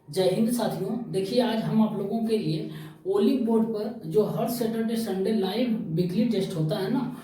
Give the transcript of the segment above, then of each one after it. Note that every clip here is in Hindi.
जय हिंद साथियों। देखिए आज हम आप लोगों के लिए ओलिव बोर्ड पर जो हर Saturday Sunday live weekly test होता है ना,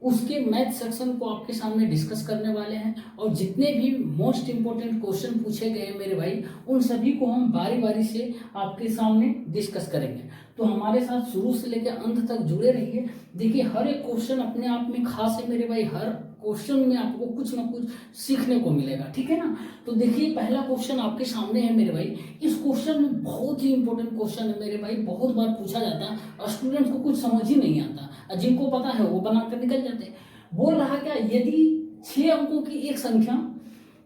उसके मैथ सेक्शन को आपके सामने डिस्कस करने वाले हैं। और जितने भी मोस्ट इम्पोर्टेंट क्वेश्चन पूछे गए हैं मेरे भाई, उन सभी को हम बारी बारी से आपके सामने डिस्कस करेंगे। तो हमारे साथ शुरू से लेकर अंत तक जुड़े रहिए। देखिए हर एक क्वेश्चन अपने आप में खास है मेरे भाई, हर क्वेश्चन में आपको कुछ ना कुछ सीखने को मिलेगा, ठीक है ना। तो देखिए पहला क्वेश्चन आपके सामने है मेरे भाई। इस क्वेश्चन में बहुत ही इंपॉर्टेंट क्वेश्चन है मेरे भाई, बहुत बार पूछा जाता है और स्टूडेंट्स को कुछ समझ ही नहीं आता, और जिनको पता है वो बनाकर निकल जाते हैं। बोल रहा क्या, यदि 6 अंकों की एक संख्या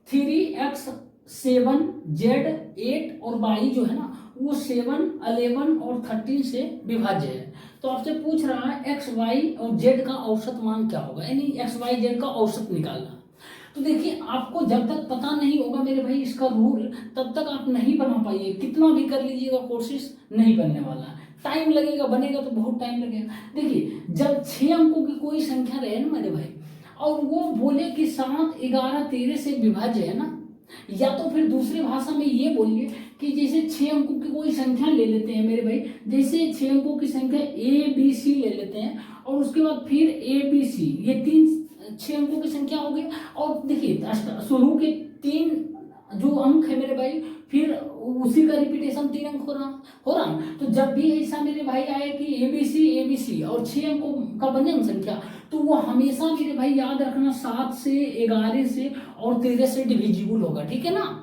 3x 7 z 8 और y जो है ना, वो 7 11 और 13 से विभाज्य है, तो आपसे पूछ रहा है x y और z का औसत मान क्या होगा, यानी x y z का औसत निकालना। तो देखिए आपको जब तक पता नहीं होगा मेरे भाई इसका रूल, तब तक आप नहीं बना पाइए, कितना भी कर लीजिएगा कोशिश नहीं बनने वाला। टाइम लगेगा, बनेगा तो बहुत टाइम लगेगा। देखिए जब 6 अंकों की कोई संख्या रहे ना मेरे भाई, और वो बोले कि 7 11 13 से विभाज्य है ना, या तो फिर दूसरी भाषा में ये बोलिए कि जैसे 6 अंकों की कोई संख्या ले लेते हैं मेरे भाई, जैसे 6 अंकों की संख्या ए बी सी ले लेते हैं, और उसके बाद फिर ए बी सी, ये 6 अंकों की संख्या हो गई। और देखिए शुरू के 3 जो अंक है मेरे भाई, फिर उसी का रिपीटेशन 3 अंक हो रहा। तो जब भी ऐसा मेरे भाई आए कि ए बी सी और 6 अंकों का बने संख्या, तो वो हमेशा मेरे भाई याद रखना 7 से 11 से और 13 से डिविजिबल होगा, ठीक है ना।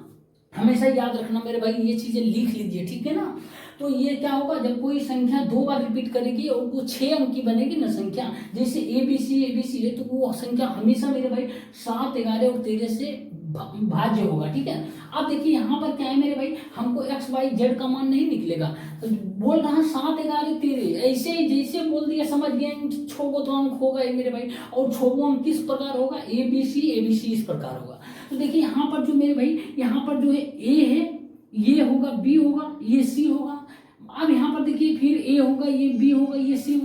हमेशा याद रखना मेरे भाई, ये चीजें लिख लीजिए, ठीक है ना। तो ये क्या होगा, जब कोई संख्या 2 बार रिपीट करेगी और वो 6 अंक की बनेगी ना संख्या, जैसे ए बी सी है, तो वो संख्या हमेशा मेरे भाई 7 11 और 13 से भाज्य होगा, ठीक है। अब देखिए यहाँ पर क्या है मेरे भाई, हमको एक्स वाई जेड का मान नहीं निकलेगा, तो बोल रहा 7 11 13, ऐसे ही जैसे बोल दिया समझ गए, छोगो तो अंक होगा मेरे भाई, और छोगो अंक किस प्रकार होगा, ए बी सी इस प्रकार होगा। तो देखिए यहाँ पर जो मेरे भाई, यहाँ पर जो है ए है, ये होगा, बी होगा, ये सी होगा। अब यहाँ पर देखिए फिर ए होगा, ये बी होगा, ये सी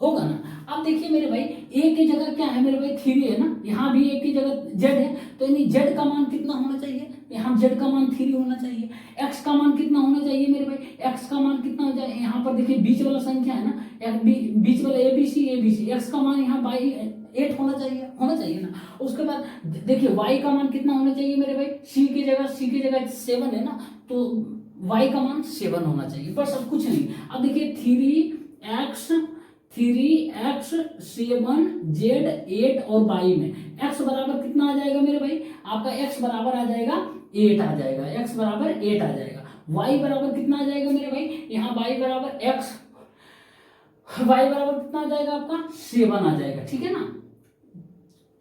होगा ना। अब देखिए मेरे भाई, ए की जगह क्या है मेरे भाई, 3 है ना, यहाँ भी ए की जगह जेड है, तो यानी जेड का मान कितना होना चाहिए, यहाँ जेड का मान 3 होना चाहिए। एक्स का मान कितना होना चाहिए मेरे भाई, एक्स का मान कितना हो जाए, यहाँ पर देखिए बीच वाला संख्या है ना, बीच वाला ए बी सी, एक्स का मान यहाँ बाई 8 होना चाहिए ना। उसके बाद देखिए वाई का मान कितना होना चाहिए मेरे भाई, सी की जगह 7 है ना, तो वाई का मान 7 होना चाहिए, बस अब कुछ नहीं। अब देखिए 3x 7 z 8 और y में x बराबर कितना आ जाएगा मेरे भाई, आपका x बराबर आ जाएगा 8 आ जाएगा, x बराबर 8 आ जाएगा। y बराबर कितना आ जाएगा मेरे भाई, यहाँ y बराबर कितना आ जाएगा आपका 7 आ जाएगा, ठीक है ना।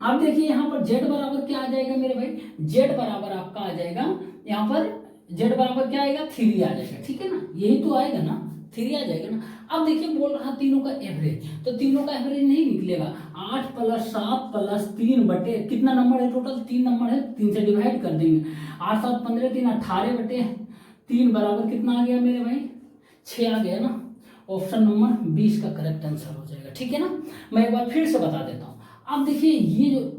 अब देखिए यहाँ पर z बराबर क्या आ जाएगा मेरे भाई, z बराबर आपका आ जाएगा, यहाँ पर z बराबर क्या आएगा, 3 आ जाएगा, ठीक है ना, यही तो आएगा ना, 3 आ जाएगा ना। अब देखिए बोल रहा तीनों का एवरेज, तो तीनों का एवरेज नहीं निकलेगा। 8 + 7 + 3 बटे कितना नंबर है, टोटल 3 नंबर है, 3 से डिवाइड कर देंगे। 8 7 15 3 18 बटे 3 बराबर कितना आ गया मेरे भाई, 6 आ गया ना। ऑप्शन नंबर 20 का करेक्ट आंसर हो जाएगा, ठीक है ना। मैं एक बार फिर से बता देता हूँ। अब देखिए ये जो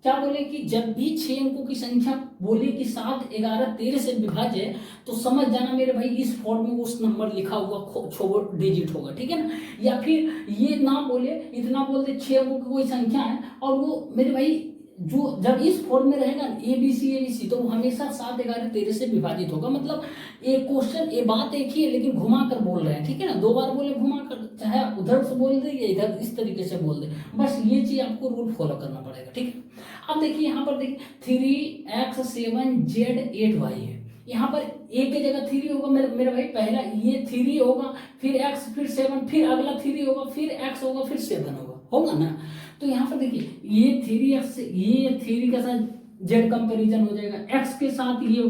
क्या बोले कि जब भी 6 अंकों की संख्या बोले कि 7 11 13 से विभाज्य है, तो समझ जाना मेरे भाई इस फॉर्म में उस नंबर लिखा हुआ छोटा डिजिट होगा, ठीक है ना। या फिर ये ना बोले, इतना बोल दे 6 अंकों की कोई संख्या है, और वो मेरे भाई जो जब इस फॉर्म में रहेगा ए बी सी, तो वो हमेशा 7 11 13 से विभाजित होगा। मतलब एक क्वेश्चन, ये बात एक ही है लेकिन घुमा कर बोल रहे हैं, ठीक है ना। 2 बार बोले घुमा कर, चाहे उधर से बोल दे या इधर इस तरीके से बोल दे, बस ये चीज आपको रूल फॉलो करना पड़ेगा, ठीक है। अब देखिए यहाँ पर देखिए 3x 7 z 8 y है, यहाँ पर a की जगह 3 होगा मेरे भाई, पहला ये 3 होगा, फिर x, फिर 7, फिर अगला 3 होगा, फिर x होगा, फिर 7 होगा ना। तो यहाँ पर देखिए ये 3x से ये 3 के साथ z कंपेरिजन हो जाएगा, x के साथ ये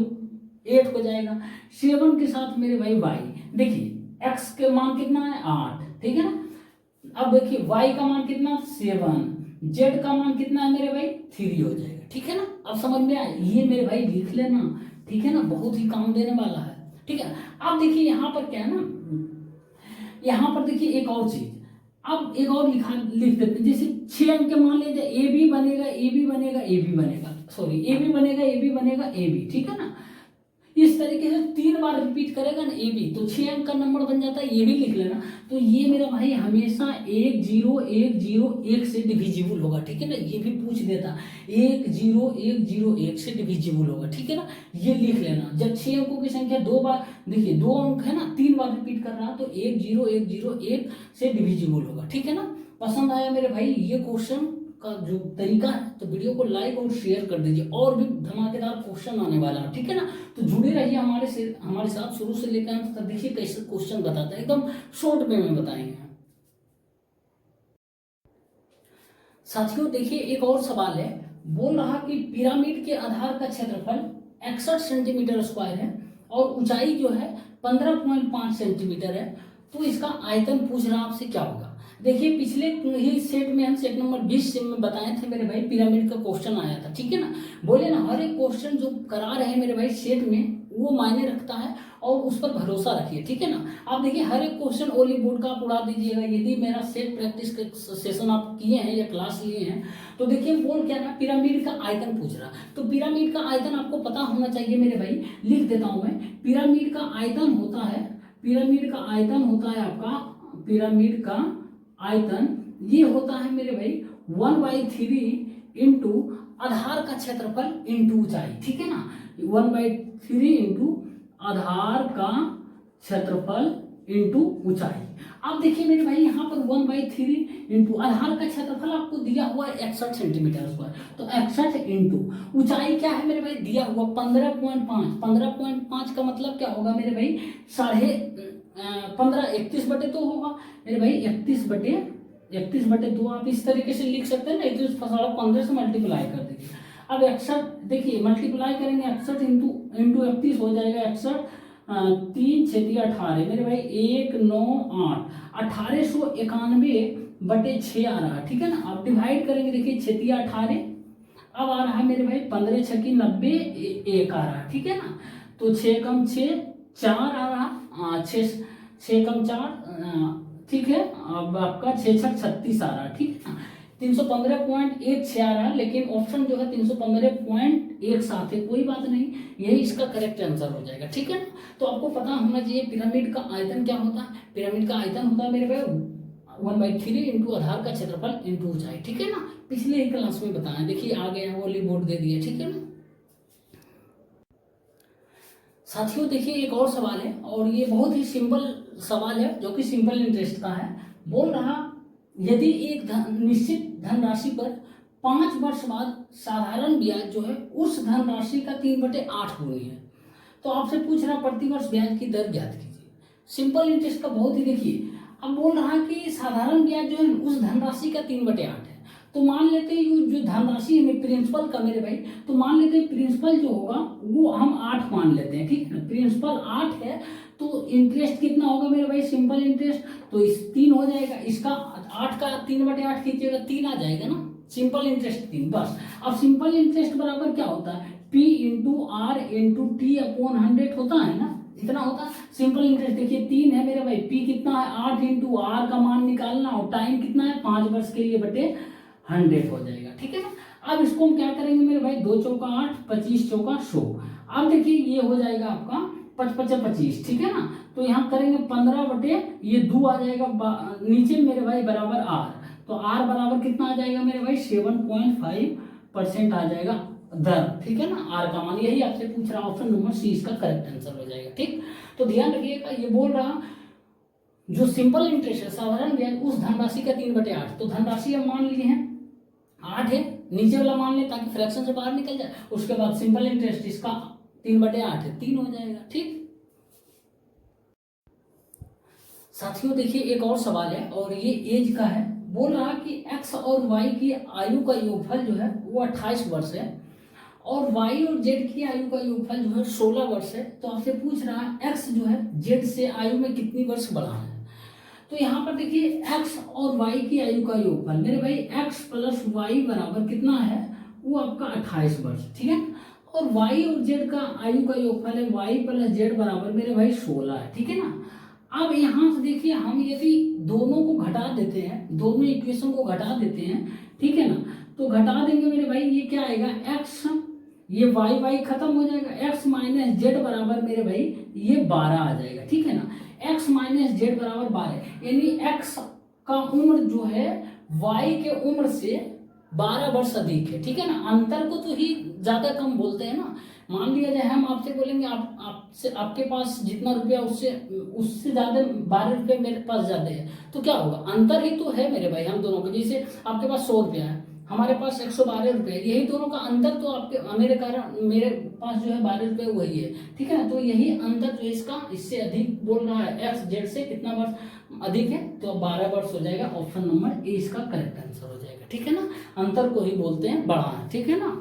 8 हो जाएगा, 7 के साथ मेरे भाई y। देखिए x के मान कितना है 8, ठीक है ना। अब देखिए y का मान कितना 7, z का मान कितना है मेरे भाई 3 हो जाएगा, ठीक है ना। अब समझ में आया, ये मेरे भाई लिख लेना, ठीक है ना, बहुत ही काम देने वाला है, ठीक है। अब देखिए यहाँ पर क्या है ना, यहाँ पर देखिए एक और चीज, अब एक और लिख देते हैं, जैसे 6 अंक के मान लीजिए ए बी बनेगा, सॉरी ए बी बनेगा, ए बी, ठीक है ना। इस तरीके से 3 बार रिपीट करेगा ना ए बी, तो 6 अंक का नंबर बन जाता है, ये भी लिख लेना। तो ये मेरा भाई हमेशा 1 0 1 0 1 से डिविजिबल होगा, ठीक है ना, ये भी पूछ देता 1 0 1 0 1 से डिविजिबल होगा, ठीक है ना, ये लिख लेना। जब 6 अंकों की संख्या 2 बार, देखिए 2 अंक है ना, 3 बार रिपीट कर रहा, तो 1 0 1 0 1 से डिविजिबल होगा, ठीक है ना। पसंद आया मेरे भाई ये क्वेश्चन का जो तरीका है, तो वीडियो को लाइक और शेयर कर दीजिए, और भी धमाकेदार क्वेश्चन आने वाला है, ठीक है ना। तो जुड़े रहिए हमारे साथ शुरू से लेकर अंत तक। देखिए कैसे क्वेश्चन बताते हैं, एकदम शॉर्ट में बताएंगे। साथियों देखिए एक और सवाल है, बोल रहा कि पिरामिड के आधार का क्षेत्रफल 61 सेंटीमीटर स्क्वायर है और ऊंचाई जो है 15.5 सेंटीमीटर है, तो इसका आयतन पूछ रहा आपसे क्या होगा। देखिए पिछले ही सेट में हम सेट नंबर 20 से में बताए थे मेरे भाई, पिरामिड का क्वेश्चन आया था, ठीक है ना। बोले ना हर एक क्वेश्चन जो करा रहे हैं मेरे भाई सेट में, वो मायने रखता है और उस पर भरोसा रखिए, ठीक है ना। आप देखिए हर एक क्वेश्चन ओली बोर्ड का आप उड़ा दीजिएगा, यदि मेरा सेट प्रैक्टिस के सेशन आप किए हैं या क्लास लिए हैं, तो देखिए बोल क्या ना, पिरामिड का आयतन पूछ रहा। तो पिरामिड का आयतन आपको पता होना चाहिए मेरे भाई, लिख देता हूं मैं। पिरामिड का आयतन होता है, पिरामिड का आयतन होता है आपका, पिरामिड का आयतन ये होता है मेरे भाई 1/3 इंटू आधार का क्षेत्रफल इंटू ऊंचाई, ठीक है ना। 1/3 इंटू आधार का क्षेत्रफल इंटू ऊंचाई। अब देखिए मेरे भाई यहाँ पर 1/3 इंटू आधार का क्षेत्रफल आपको दिया हुआ है 61 सेंटीमीटर स्क्वायर, तो 61 इंटू ऊंचाई क्या है मेरे भाई, दिया हुआ 15.5। 15.5 का मतलब क्या होगा मेरे भाई, 15.5 31/2 होगा मेरे भाई, 31/2 आप इस तरीके से लिख सकते हैं ना, 31/15 से मल्टीप्लाई कर दीजिए। अब 61 देखिए मल्टीप्लाई करेंगे 61 इंटू 31 हो जाएगा 61 3 6 18 मेरे भाई 198 1891/6 आ रहा है, ठीक है ना। अब डिवाइड करेंगे, देखिए 6 18 अब आ रहा है मेरे भाई 15 6 की 90 1 आ रहा है, ठीक है ना। तो 6 कम 6 4 आ रहा, 6 कम 4 ठीक है। अब आपका 6 6 36 आ रहा है, ठीक है ना। 315.16 आ रहा है, लेकिन ऑप्शन जो है 315.17 है, कोई बात नहीं, यही इसका करेक्ट आंसर हो जाएगा, ठीक है ना। तो आपको पता होना चाहिए पिरामिड का आयतन क्या होता है। पिरामिड का आयतन होता है मेरे भाई 1/3 इंटू आधार का क्षेत्रफल इंटू ऊंचाई, ठीक है ना। पिछले ही क्लास में बताया, देखिए आ गया वो बोर्ड दे दिया, ठीक है ना। साथियों देखिए एक और सवाल है, और ये बहुत ही सिंपल सवाल है जो कि सिंपल इंटरेस्ट का है। बोल रहा यदि एक निश्चित धनराशि पर 5 वर्ष बाद साधारण ब्याज जो है उस धनराशि का 3/8 गुनी है, तो आपसे पूछ रहा प्रतिवर्ष ब्याज की दर ज्ञात कीजिए। सिंपल इंटरेस्ट का बहुत ही, देखिए अब बोल रहा कि साधारण ब्याज जो है उस धनराशि का 3/8 है, तो मान लेते हैं जो धनराशि है प्रिंसिपल का मेरे भाई, तो मान लेते हैं प्रिंसिपल जो होगा वो हम 8 मान लेते हैं, ठीक है ना। प्रिंसिपल 8 है, तो इंटरेस्ट कितना होगा मेरे भाई, सिंपल इंटरेस्ट तो इस 3 हो जाएगा, इसका 8 का 3/8 खींचिएगा 3 आ जाएगा ना, सिंपल इंटरेस्ट 3 बस। अब सिंपल इंटरेस्ट बराबर क्या होता है, P into R into T upon 100 होता है ना, इतना होता है सिंपल इंटरेस्ट। देखिए 3 है मेरे भाई, P कितना है 8 इंटू आर का मान निकालना, और टाइम कितना है 5 वर्ष के लिए बटे 100 हो जाएगा, ठीक है ना। अब इसको हम क्या करेंगे मेरे भाई, 2 चौका 8 25 चौका 100। अब देखिए ये हो जाएगा आपका 5 5 25, ठीक है ना। तो यहाँ करेंगे 15 बटे ये 2 आ जाएगा नीचे मेरे भाई बराबर आर, तो आर बराबर कितना आ जाएगा मेरे भाई 7.5% आ जाएगा दर, ठीक है ना। आर का मान यही आपसे पूछ रहा, ऑप्शन नंबर सी इसका करेक्ट आंसर हो जाएगा, ठीक। तो ध्यान रखिएगा, ये बोल रहा जो सिंपल इंटरेस्ट है साधारण ब्याज उस धनराशि का 3/8, तो धनराशि हम मान लिए हैं 8 है, नीचे वाला मान ले ताकि फ्रैक्शन से बाहर निकल जाए। उसके बाद सिंपल इंटरेस्ट इसका 3/8 है, 3 हो जाएगा, ठीक। साथियों देखिए एक और सवाल है, और ये एज का है। बोल रहा कि x और y की आयु का योगफल जो है वो 28 वर्ष है, और y और z की आयु का योगफल जो है 16 वर्ष है। तो आपसे पूछ रहा है x जो है z से आयु में कितनी वर्ष बढ़ा है। तो यहाँ पर देखिए x और y की आयु का योगफल मेरे भाई x प्लस y बराबर कितना है, वो आपका 28 वर्ष, ठीक है। और y और z का आयु का योगफल है y प्लस z बराबर मेरे भाई 16 है, ठीक है ना। अब यहाँ से देखिए हम यदि दोनों को घटा देते हैं, दोनों इक्वेशन को घटा देते हैं, ठीक है ना, तो घटा देंगे मेरे भाई ये क्या आएगा x ये वाई वाई खत्म हो जाएगा, एक्स माइनस जेड बराबर मेरे भाई ये 12 आ जाएगा, ठीक है ना। एक्स माइनस जेड बराबर 12, यानी एक्स का उम्र जो है वाई के उम्र से 12 वर्ष अधिक है, ठीक है ना। अंतर को तो ही ज्यादा कम बोलते हैं ना। मान लिया जाए हम आपसे बोलेंगे आपसे आपके पास जितना रुपया उससे उससे ज्यादा 12 रुपये मेरे पास ज्यादा है, तो क्या होगा, अंतर ही तो है मेरे भाई हम दोनों का। जैसे आपके पास 100 रुपया है, हमारे पास 112 रुपये, यही दोनों का अंतर, तो आपके मेरे कारण मेरे पास जो है 12 रुपये वही है, ठीक है ना। तो यही अंतर जो इसका इससे अधिक बोल रहा है, एक्स जेड से कितना वर्ष अधिक है, तो 12 वर्ष हो जाएगा। ऑप्शन नंबर ए इसका करेक्ट आंसर हो जाएगा, ठीक है ना। अंतर को ही बोलते हैं बढ़ाना, ठीक है ना।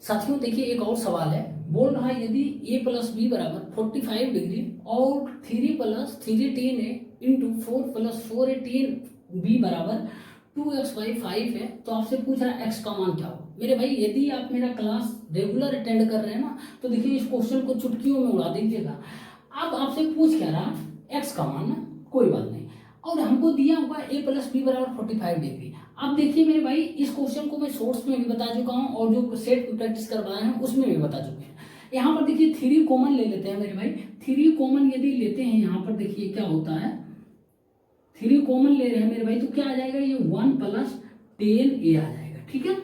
साथियों देखिए एक और सवाल है, बोल रहा है यदि a प्लस बी बराबर 45 डिग्री और 3 प्लस 3 10 इंटू 4 प्लस 4 10 बी बराबर 2x/5 है, तो आपसे पूछ रहा है x का मान क्या हो। मेरे भाई यदि आप मेरा क्लास रेगुलर अटेंड कर रहे हैं ना, तो देखिए इस क्वेश्चन को चुटकियों में उड़ा दीजिएगा। अब आपसे पूछ क्या रहा, x का मान ना, कोई बात नहीं, और हमको दिया हुआ a प्लस बी बराबर 45 डिग्री। अब देखिए मेरे भाई इस क्वेश्चन को मैं शॉर्ट्स में भी बता चुका हूँ और जो सेट प्रैक्टिस करवाए हैं उसमें भी बता चुके हैं। यहाँ पर देखिए 3 कॉमन ले लेते हैं मेरे भाई, 3 कॉमन यदि लेते हैं यहाँ पर देखिए क्या होता है, 3 कॉमन ले रहे हैं मेरे भाई, तो क्या आ जाएगा, ये 1 प्लस 10a आ जाएगा, ठीक है।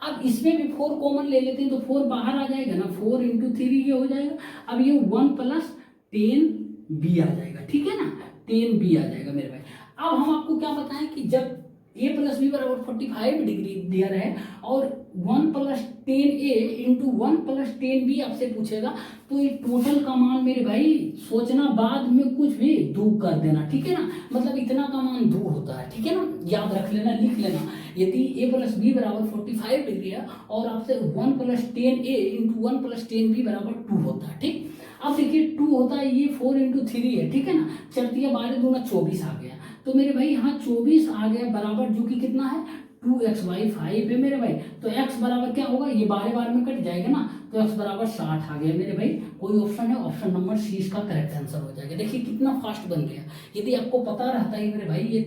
अब इसमें भी 4 कॉमन ले लेते हैं, तो 4 बाहर आ जाएगा ना, 4 इंटू 3 ये हो जाएगा। अब ये 1 प्लस 10b आ जाएगा, ठीक है ना, 10b आ जाएगा मेरे भाई। अब हम आपको क्या बताएं कि जब a प्लस बी बराबर 45 डिग्री दिया रहे और 1 plus 10a into 1 plus 10b आपसे पूछेगा, तो ये टोटल का मान मेरे भाई सोचना, बाद में कुछ भी दूर कर देना, ठीक है ना। मतलब इतना का मान दूर होता है, ठीक है ना, याद रख लेना, लिख लेना। यदि a प्लस बी बराबर 45 डिग्री है और आपसे 1 plus 10a into 1 plus 10b बराबर 2 होता है, ठीक। अब देखिए 2 होता है, ये 4 इंटू 3 है, ठीक है ना, चलती है 12 दूना 24 आ गया, तो मेरे भाई यहाँ 24 आ गया बराबर, जो कि कितना है 2x/5 है मेरे भाई। तो x बराबर क्या होगा, ये 12 बार में कट जाएगा ना, तो x बराबर 60 आ गया मेरे भाई। कोई ऑप्शन है, ऑप्शन नंबर सी इसका करेक्ट आंसर हो जाएगा। देखिए कितना फास्ट बन गया। यदि आपको पता रहता है मेरे भाई, ये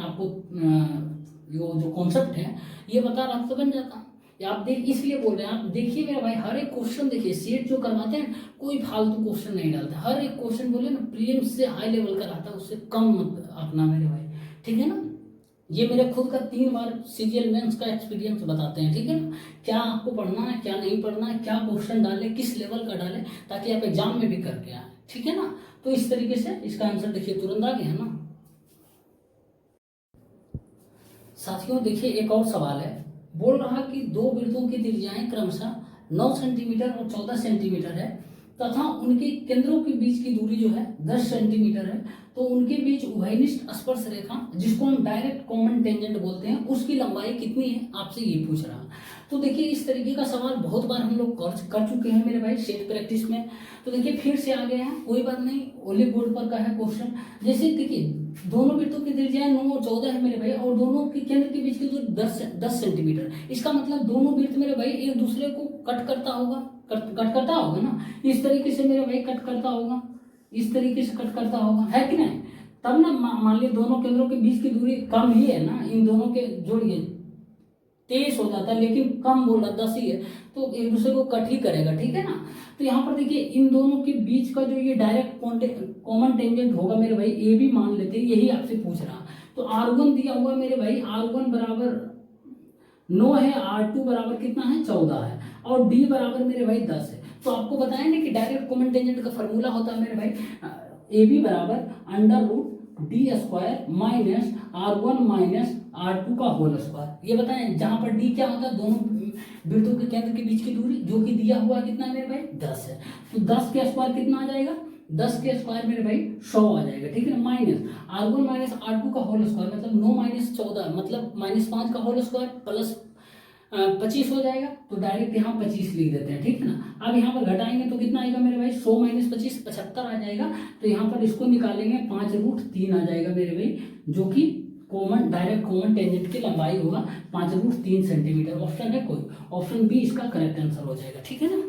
आपको जो कॉन्सेप्ट है ये पता रहता तो बन जाता। आप देख इसलिए बोल रहे हैं, आप देखिए मेरे भाई हर एक क्वेश्चन देखिए, सेट जो करवाते हैं कोई फालतू क्वेश्चन नहीं डालते, हर एक क्वेश्चन बोले ना प्रीलिम्स से हाई लेवल का रहता है, उससे कम मत अपना मेरे भाई, ठीक है ना। ये मेरे खुद का 3 बार सीजीएल मेंस का एक्सपीरियंस बताते हैं, ठीक है ना। क्या आपको पढ़ना है, क्या नहीं पढ़ना है, क्या क्वेश्चन डाले, किस लेवल का डाले, ताकि आप एग्जाम में भी करके आए, ठीक है ना। तो इस तरीके से इसका आंसर देखिए तुरंत आ गया ना। साथियों देखिए एक और सवाल है, बोल रहा कि 2 वृत्तों की त्रिज्याएं क्रमशः 9 सेंटीमीटर और 14 सेंटीमीटर है तथा उनके केंद्रों के बीच की दूरी जो है 10 सेंटीमीटर है, तो उनके बीच उभयनिष्ठ स्पर्श रेखा जिसको हम डायरेक्ट कॉमन टेंजेंट बोलते हैं, उसकी लंबाई कितनी है, आपसे ये पूछ रहा। तो देखिए इस तरीके का सवाल बहुत बार हम लोग कर चुके हैं मेरे भाई सेट प्रैक्टिस में। तो देखिए फिर से आ गए हैं, कोई बात नहीं, ओली बोर्ड पर का है क्वेश्चन। जैसे देखिए दोनों वृत्तों की त्रिज्या 9 और 14 है मेरे भाई, और दोनों के केंद्र के बीच की दूरी 10 सेंटीमीटर। इसका मतलब दोनों वृत्त मेरे भाई एक दूसरे को कट करता होगा, कट करता होगा ना, इस तरीके से मेरे भाई कट करता होगा, इस तरीके से कट करता होगा, है कि नहीं। तब ना मान लीजिए दोनों केंद्रों के बीच की दूरी कम ही है ना, इन दोनों के जोड़िए 23 हो जाता है, लेकिन कम बोल रहा 10 ही है, तो एक दूसरे को कट ही करेगा, ठीक है ना। तो यहाँ पर देखिए इन दोनों के बीच का जो ये डायरेक्ट कॉमन टेंजेंट होगा मेरे भाई, ए भी मान लेते हैं, यही आपसे पूछ रहा। तो R1 दिया हुआ मेरे भाई, R1 बराबर 9 है, R2 बराबर कितना है 14 है, और D बराबर मेरे भाई 10 है। तो आपको बताया ना कि डायरेक्ट कॉमन टेंजेंट का फॉर्मूला होता है मेरे भाई, AB बराबर √D² minus R1 minus R2 का होल स्क्वायर। ये बताएं जहां पर D क्या होता है, दोनों वृत्तों के केंद्र के बीच की दूरी, जो कि दिया हुआ कितना है मेरे भाई 10 है। तो 10 के स्क्वायर कितना आ जाएगा, 10 के स्क्वायर मेरे भाई 100 आ जाएगा, ठीक है ना, माइनस R1 माइनस R2 का होल स्क्वायर, मतलब 9 माइनस 14 मतलब -5 का होल स्क्वायर प्लस 25 हो जाएगा। तो डायरेक्ट यहाँ 25 लिख देते हैं, ठीक है ना। अब यहाँ पर घटाएंगे तो कितना आएगा मेरे भाई, 100 माइनस 25 75 आ जाएगा। तो यहाँ पर इसको निकालेंगे 5√3 आ जाएगा मेरे भाई, जो कि डायरेक्ट कॉमन टेंजेंट की लंबाई होगा 5√3 सेंटीमीटर। ऑप्शन है कोई, ऑप्शन बी इसका करेक्ट आंसर हो जाएगा, ठीक है ना।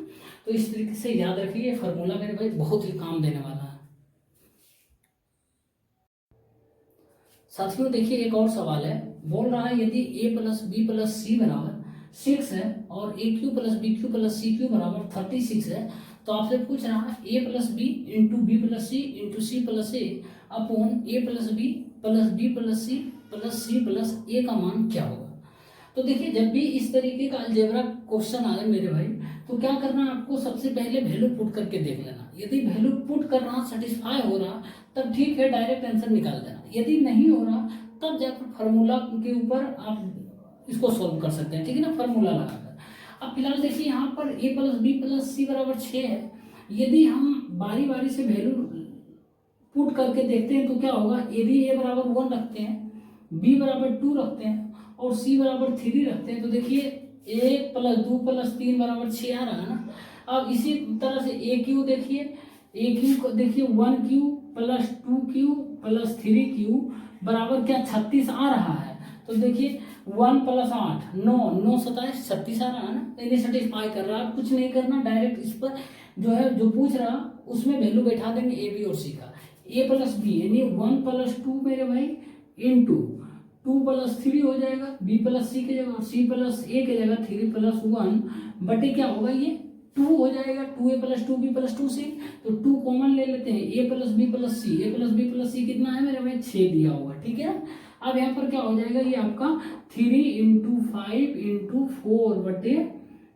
तो इस तरीके से याद रखिए, फॉर्मूला मेरे भाई बहुत ही काम देने वाला है। साथियों देखिए एक और सवाल है, बोल रहा है यदि a plus B plus C बराबर 6 है और A cube plus B cube plus C cube बराबर 36 है, तो आपसे पूछ रहा है A plus B into B plus C into C plus A upon A plus B plus C plus A का मान क्या होगा। तो देखिए जब भी इस तरीके का अलजेब्रा क्वेश्चन आए मेरे भाई, तो क्या करना है आपको, सबसे पहले वैल्यू पुट करके देख लेना। यदि वैल्यू पुट करना सेटिस्फाई हो रहा तब ठीक है, डायरेक्ट आंसर निकाल देना। यदि नहीं हो रहा तब जाकर फार्मूला के ऊपर आप इसको सॉल्व कर सकते हैं, ठीक है ना, फार्मूला लगाकर। अब फिलहाल देखिए यहाँ पर ए प्लस बी प्लस सी बराबर 6 है। यदि हम बारी बारी से वैल्यू पुट करके देखते हैं तो क्या होगा, यदि ए बराबर 1 रखते हैं, बी बराबर 2 रखते हैं और सी बराबर 3 रखते हैं, तो देखिए 1 प्लस 2 प्लस 3 बराबर 6 आ रहा है ना। अब इसी तरह से ए क्यू देखिए, 1 Q plus 2 Q plus 3 Q बराबर क्या 36 आ रहा है। तो देखिए 1 प्लस 8 9 27 36 आ रहा है ना। इन्हें सेटिस्फाई कर रहा है, कुछ नहीं करना, डायरेक्ट इस पर जो है जो पूछ रहा उसमें वैल्यू बैठा देंगे ए बी और सी का। ए प्लस बी यानी 1 प्लस 2 मेरे भाई इंटू 2 प्लस 3 हो जाएगा बी प्लस सी की जगह, और सी प्लस ए की जगह 3 प्लस 1 बटे क्या होगा ये 2 हो जाएगा, 2a plus 2b plus 2c। तो 2 कॉमन ले लेते हैं, a plus B plus C, A plus B plus C कितना है मेरे भाई 6 दिया हुआ, ठीक है। अब यहाँ पर क्या हो जाएगा, ये आपका 3 इंटू 5 इंटू 4 बटे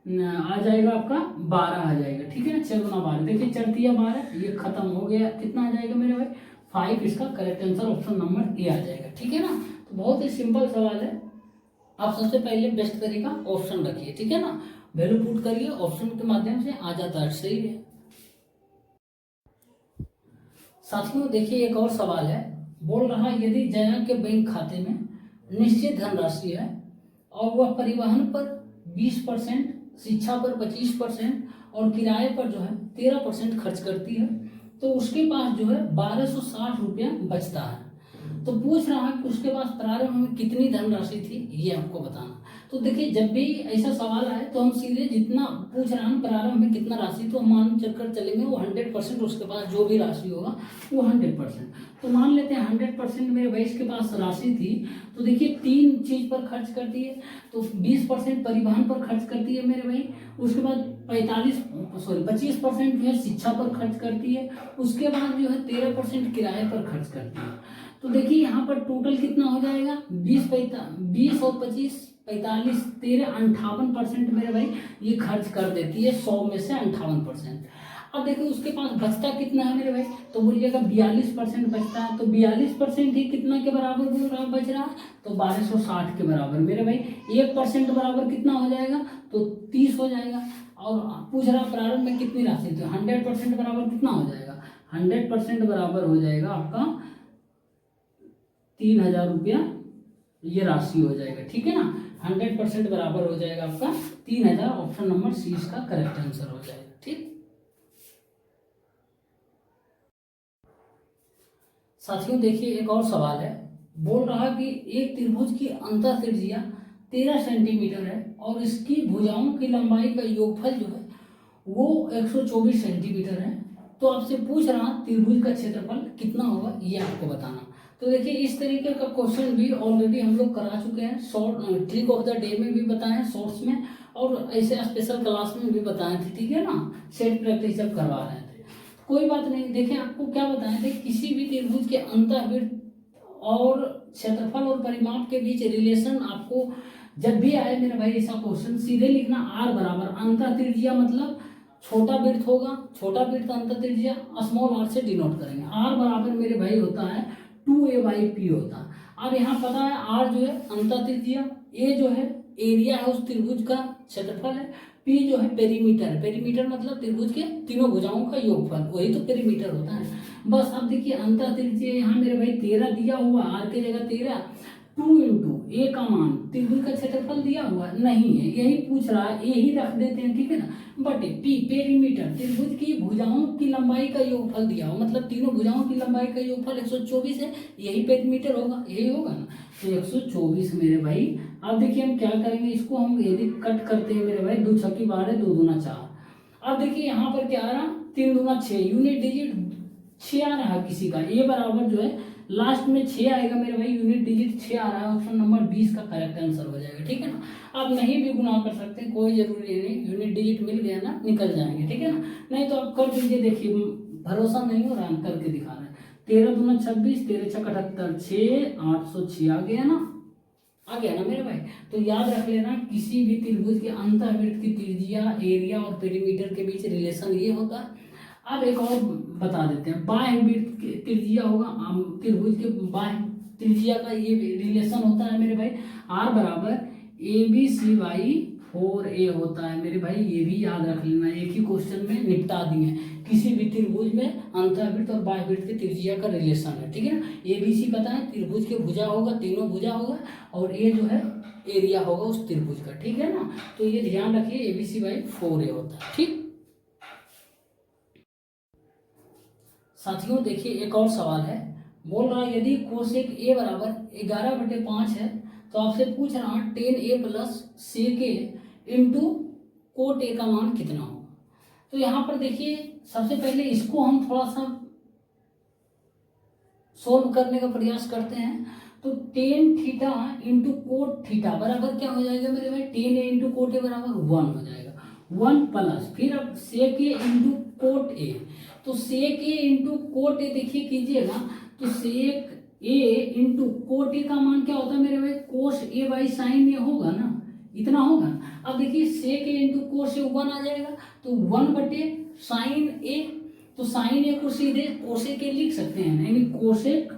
आ जाएगा आपका 12 आ जाएगा, ठीक है ना। 6 गुना 12, देखिए 4 तिया 12, ये खत्म हो गया। कितना आ जाएगा मेरे भाई 5, इसका correct answer option number A आ जाएगा, ठीक है ना। तो बहुत ही सिंपल सवाल है। आप सबसे पहले बेस्ट तरीका ऑप्शन रखिए, ठीक है ना, वैल्यू पुट करिए, ऑप्शन के माध्यम से आ जाता है, सही है। साथियों देखिए एक और सवाल है, बोल रहा यदि जया के बैंक खाते में निश्चित धनराशि है और वह परिवहन पर 20%, शिक्षा पर 25% और किराए पर जो है 13% खर्च करती है, तो उसके पास जो है 1260 रुपया बचता है। तो पूछ रहा है कि उसके पास प्रारंभ में कितनी धनराशि थी, ये आपको बताना। तो देखिए जब भी ऐसा सवाल आए तो हम सीधे जितना पूछ रहे हैं प्रारंभ में कितना राशि, तो मान चलकर चलेंगे वो 100% उसके पास जो भी राशि होगा वो 100%। तो मान लेते हैं 100% मेरे भाई के पास राशि थी। तो देखिए 3 चीज पर खर्च करती है, तो 20% परिवहन पर खर्च करती है मेरे भाई, उसके बाद 25% जो है शिक्षा पर खर्च करती है, उसके बाद जो है 13% किराए पर खर्च करती है। तो देखिए यहाँ पर टोटल कितना हो जाएगा 20 और 25 45 13 58% मेरे भाई ये खर्च कर देती है 100 में से 58%। अब देखिए उसके पास बचता कितना है मेरे भाई, तो बोलिएगा 42% बचता है। तो 42% ही कितना के बराबर बोल रहा बच रहा है, तो 1260 के बराबर मेरे भाई। 1% बराबर कितना हो जाएगा, तो 30 हो जाएगा। और पूछ रहा प्रारंभ में कितनी राशि, तो 100% बराबर कितना हो जाएगा, 100% बराबर हो जाएगा आपका 3000 रुपया ये राशि हो जाएगा, ठीक है ना। 100% बराबर हो जाएगा आपका 3000, ऑप्शन नंबर सी इसका करेक्ट आंसर हो जाएगा, ठीक। साथियों देखिए एक और सवाल है, बोल रहा कि एक त्रिभुज की अंतः त्रिज्या 13 सेंटीमीटर है और इसकी भुजाओं की लंबाई का योगफल जो है वो 124 सेंटीमीटर है। तो आपसे पूछ रहा त्रिभुज का क्षेत्रफल कितना होगा, ये आपको बताना। तो देखिए इस तरीके का क्वेश्चन भी ऑलरेडी हम लोग करा चुके हैं, short trick of the day में भी बताए हैं शॉर्ट्स में, और ऐसे स्पेशल क्लास में भी बताए थे, ठीक है ना। सेट प्रैक्टिस जब करवा रहे थे, कोई बात नहीं। देखिए आपको क्या बताए थे, किसी भी त्रिभुज के अंतःवृत्त और क्षेत्रफल और परिमाप के बीच रिलेशन आपको जब भी आए मेरे भाई ऐसा क्वेश्चन सीधे लिखना आर बराबर अंतः त्रिज्या, मतलब छोटा वृत्त होगा, छोटा वृत्त अंतः त्रिज्या स्मॉल आर से डिनोट करेंगे। आर बराबर मेरे भाई होता है 2a/p होता है। अब यहाँ पता है आर जो है अंतः त्रिज्या, ए जो है एरिया है उस त्रिभुज का क्षेत्रफल है, पी जो है पेरीमीटर है, पेरीमीटर मतलब त्रिभुज के तीनों भुजाओं का योगफल, वही तो पेरीमीटर होता है बस। अब देखिए अंतः त्रिज्या यहाँ मेरे भाई 13 दिया हुआ, आर की जगह 13, 2 इंटू ए का मान, त्रिभुज का क्षेत्रफल दिया हुआ नहीं है, यही पूछ रहा है, यही रख देते हैं, ठीक है ना, बटे पी पेरीमीटर, त्रिभुज की भुजाओं की लंबाई का योगफल दिया हुआ, मतलब तीनों भुजाओं की लंबाई का योगफल 124 है, यही पेरीमीटर होगा, यही होगा ना। तो 124 मेरे भाई। अब देखिए हम क्या करेंगे, इसको हम यदि कट करते हैं मेरे भाई, 2 छक्की 12, 2 दूना 4। अब देखिए यहाँ पर क्या आ रहा 3 दूना 6, यूनिट डिजिट 6 आ रहा किसी का, ए बराबर जो है लास्ट में 6 आएगा मेरे भाई, यूनिट डिजिट 6 आ रहा है, ऑप्शन नंबर 20 का करेक्ट आंसर हो जाएगा। ठीक है ना, आप नहीं भी गुना कर सकते हैं, कोई जरूरी नहीं, यूनिट डिजिट मिल गया ना, निकल जाएंगे। ठीक है ना, नहीं तो आप कर दीजिए, देखिए भरोसा नहीं हो रहा है, करके दिखा रहे हैं। 13 दूना 26, 13 छक 78, 6 806 आ गया ना, आ गया ना मेरे भाई। तो याद रख लेना, किसी भी त्रिभुज के अंतःवृत्त की त्रिज्या, एरिया और पेरीमीटर के बीच रिलेशन ये होता है। अब एक और बता देते हैं, बाह्य वृत्त की त्रिज्या होगा, त्रिभुज के बाह्य त्रिज्या का ये रिलेशन होता है मेरे भाई, आर बराबर ABC/4A होता है मेरे भाई। ये भी याद रख लेना, एक ही क्वेश्चन में निपटा दिए, किसी भी त्रिभुज में अंतःवृत्त और बाह्यवृत्त की त्रिज्या का रिलेशन है। ठीक है ना, ABC पता है, त्रिभुज के भुजा होगा, तीनों भुजा होगा, और ए जो है एरिया होगा उस त्रिभुज का। ठीक है ना, तो ये ध्यान रखिए, ABC/4A होता है। ठीक साथियों, देखिए एक और सवाल है, बोल रहा है यदि कोसेक A बराबर 11/5 है, तो आपसे पूछ रहा है 10A plus sec A into coat A का मान कितना होगा। तो यहाँ पर देखिए, सबसे पहले इसको हम थोड़ा सा सोल्व करने का प्रयास करते हैं। तो tan theta into cot theta बराबर क्या हो जाएगा मेरे भाई, 10A इंटू कोट A बराबर 1 हो जाएगा, 1 प्लस फिर अब सेक A इंटू कोट A। तो सेक A इंटू कोट A देखिए कीजिएगा, तो सेक A इंटू कोट A का मान क्या होता है मेरे भाई, कोस A बाई साइन A होगा ना, इतना होगा। अब देखिए सेक A इंटू कोस A 1 आ जाएगा, तो 1/साइन A, तो साइन A को सीधे कोसेक A लिख सकते हैं, यानी कोसेक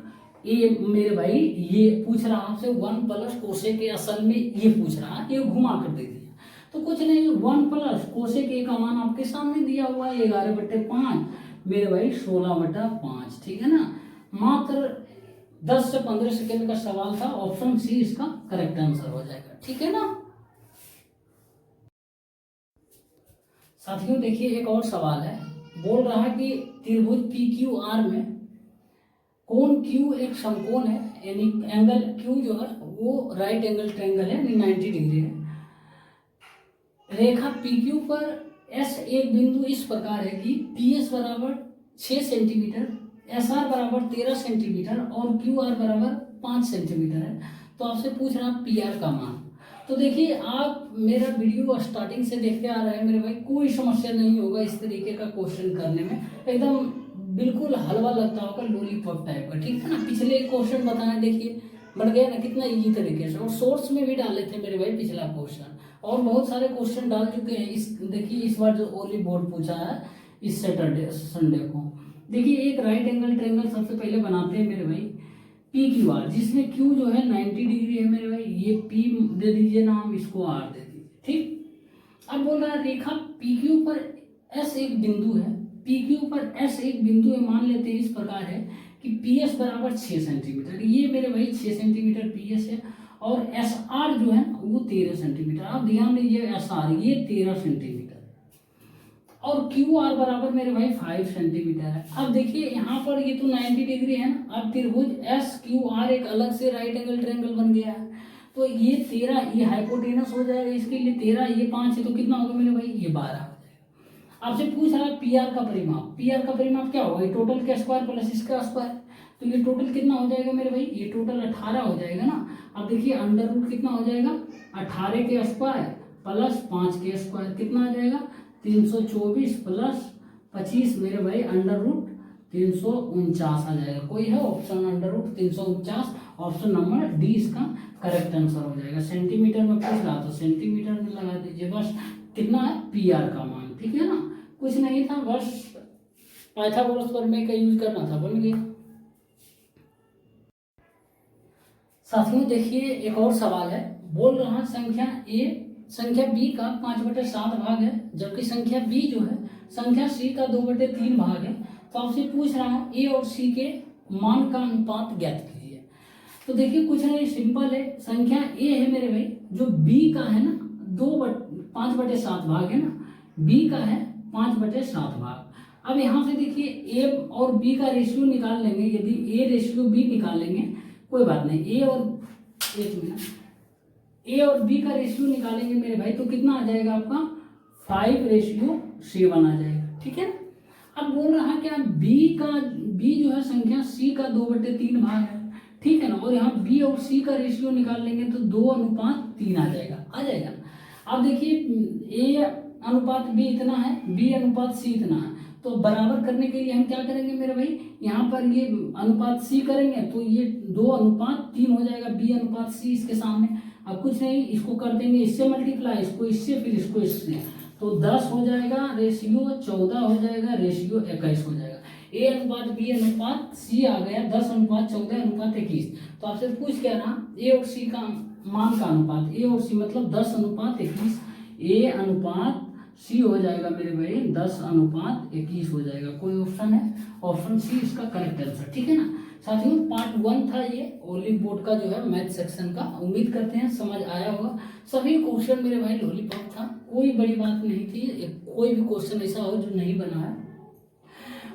A मेरे भाई, ये पूछ रहा आपसे 1 प्लस कोसेक A, असल में ये पूछ रहा, ये घुमा कर दे दिया, तो कुछ नहीं, 1 प्लस कोसेक A का मान आपके सामने दिया हुआ है 11/5 मेरे भाई, 16/5। ठीक है ना, मात्र 10 से 15 सेकेंड का सवाल था, ऑप्शन सी इसका करेक्ट आंसर हो जाएगा। ठीक है ना साथियों, देखिए एक और सवाल है, बोल रहा है कि त्रिभुज PQR में कोण Q एक समकोण है, यानी एंगल Q जो है वो राइट एंगल ट्रायंगल है, यानी 90 डिग्री है। रेखा PQ पर S एक बिंदु इस प्रकार है कि PS बराबर 6 सेंटीमीटर, SR बराबर 13 सेंटीमीटर और QR बराबर 5 सेंटीमीटर है। तो आपसे पूछ रहा है PR का मान। तो देखिए, आप मेरा वीडियो स्टार्टिंग से देखते आ रहे हैं मेरे भाई, कोई समस्या नहीं होगा इस तरीके का क्वेश्चन करने में, एकदम बिल्कुल हलवा लगता होगा, लॉलीपॉप टाइप का। ठीक है ना, पिछले क्वेश्चन बताए देखिए, बढ़ गया ना कितना इजी तरीके से, और सोर्स में भी डाले थे मेरे भाई पिछला क्वेश्चन, और बहुत सारे क्वेश्चन डाल चुके हैं। इस देखिए, इस बार जो ओली बोर्ड पूछा है इस सैटरडे संडे को, देखिए एक राइट एंगल ट्रायंगल सबसे पहले बनाते हैं मेरे भाई PQR, जिसमें Q जो है 90 डिग्री है मेरे भाई, ये P दे दीजिए नाम, इसको R दे दीजिए। ठीक, अब बोल रहा है रेखा PQ पर S एक बिंदु है, PQ पर S एक बिंदु है, मान लेते हैं इस प्रकार है कि PS बराबर 6 सेंटीमीटर, ये मेरे भाई 6 सेंटीमीटर PS है, और SR जो है वो 13 सेंटीमीटर। अब ध्यान दीजिए, SR ये 13 सेंटीमीटर, और QR बराबर मेरे भाई 5 सेंटीमीटर है। अब देखिए यहाँ पर ये तो 90 डिग्री है ना, अब त्रिभुज SQR एक अलग से राइट एंगल ट्रायंगल बन गया है, तो ये 13, ये हाइपोटेनस हो जाएगा, इसके लिए 13, ये 5 है, तो कितना होगा मेरे भाई, ये 12 हो जाएगा। आपसे पूछ रहा है PR का परिमाप, PR का परिमाप क्या होगा, ये टोटल का स्क्वायर प्लस इसका स्क्वायर, तो ये टोटल कितना हो जाएगा मेरे भाई, ये टोटल 18 हो जाएगा ना। अब देखिए अंडर रूट कितना हो जाएगा, 18 के स्क्वायर प्लस 5 के स्क्वायर, कितना आ जाएगा 324 प्लस 25 मेरे भाई, अंडर रूट 349 आ जाएगा। कोई है option under root 349, option number D इसका करेक्ट आंसर हो जाएगा। सेंटीमीटर में पूछ रहा तो सेंटीमीटर में लगा दीजिए, बस कितना है PR का मान। ठीक है ना, कुछ नहीं था, बस पाइथागोरस प्रमेय का यूज करना था, बन गया। साथियों देखिए एक और सवाल है, बोल रहा है संख्या B का 5/7 भाग है, जबकि संख्या B जो है संख्या C का 2/3 भाग है। तो आपसे पूछ रहा है A और C के मान का अनुपात ज्ञात कीजिए। तो देखिए कुछ नहीं, सिंपल है, संख्या A है मेरे भाई, जो B का है ना 5/7 भाग है ना, B का है 5/7 भाग। अब यहाँ से देखिए A और B का रेशियो निकाल लेंगे, यदि A रेशियो B निकाल लेंगे, कोई बात नहीं, A और B का रेशियो निकालेंगे मेरे भाई, तो कितना आ जाएगा आपका 5:7 आ जाएगा। ठीक है, अब बोल रहा क्या, बी जो है संख्या सी का 2/3 भाग है, ठीक है ना, और यहाँ बी और सी का रेशियो निकाल लेंगे तो 2:3 आ जाएगा ना। अब देखिए ए अनुपात बी इतना है, बी अनुपात सी इतना है, तो बराबर करने के लिए हम क्या करेंगे मेरे भाई, यहाँ पर ये अनुपात सी करेंगे तो ये 2:3 हो जाएगा, बी अनुपात सी इसके सामने। अब कुछ नहीं, इसको कर देंगे इससे मल्टीप्लाई, इसको इससे, फिर इसको इससे, तो 10 हो जाएगा रेशियो 14 हो जाएगा, रेशियो 21 हो जाएगा। ए अनुपात बी अनुपात सी आ गया 10:14:21। तो आपसे पूछ क्या रहा, ए और सी का मान का अनुपात, ए और सी मतलब 10:21, ए अनुपात सी हो जाएगा मेरे भाई 10:21 हो जाएगा। कोई ऑप्शन है, ऑप्शन सी इसका करेक्ट आंसर, ठीक है ना साथियों। पार्ट 1 था ये ओलिव बोर्ड का जो है मैथ सेक्शन का, उम्मीद करते हैं समझ आया होगा। सभी क्वेश्चन मेरे भाई लॉलीपॉप था, कोई बड़ी बात नहीं थी, कोई भी क्वेश्चन ऐसा हो जो नहीं बना है।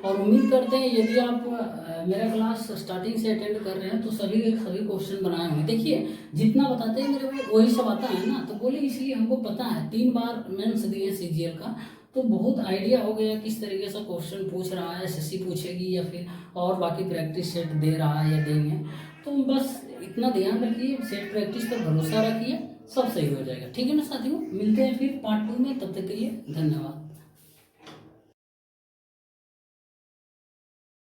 और उम्मीद करते हैं यदि आप मेरा क्लास स्टार्टिंग से अटेंड कर रहे हैं तो सभी क्वेश्चन बनाए होंगे। देखिए जितना बताते हैं मेरे भाई वही सब आता है ना, तो बोले इसलिए हमको पता है, 3 बार मेंस दिए सीजीएल का, तो बहुत आइडिया हो गया किस तरीके से क्वेश्चन पूछ रहा है, एसएससी पूछेगी या फिर और बाकी प्रैक्टिस सेट दे रहा है या देंगे। तो बस इतना ध्यान रखिए, सेट प्रैक्टिस पर भरोसा रखिए, सब सही हो जाएगा, ठीक है ना साथियों। मिलते हैं फिर पार्ट 2 में, तब तक के लिए धन्यवाद।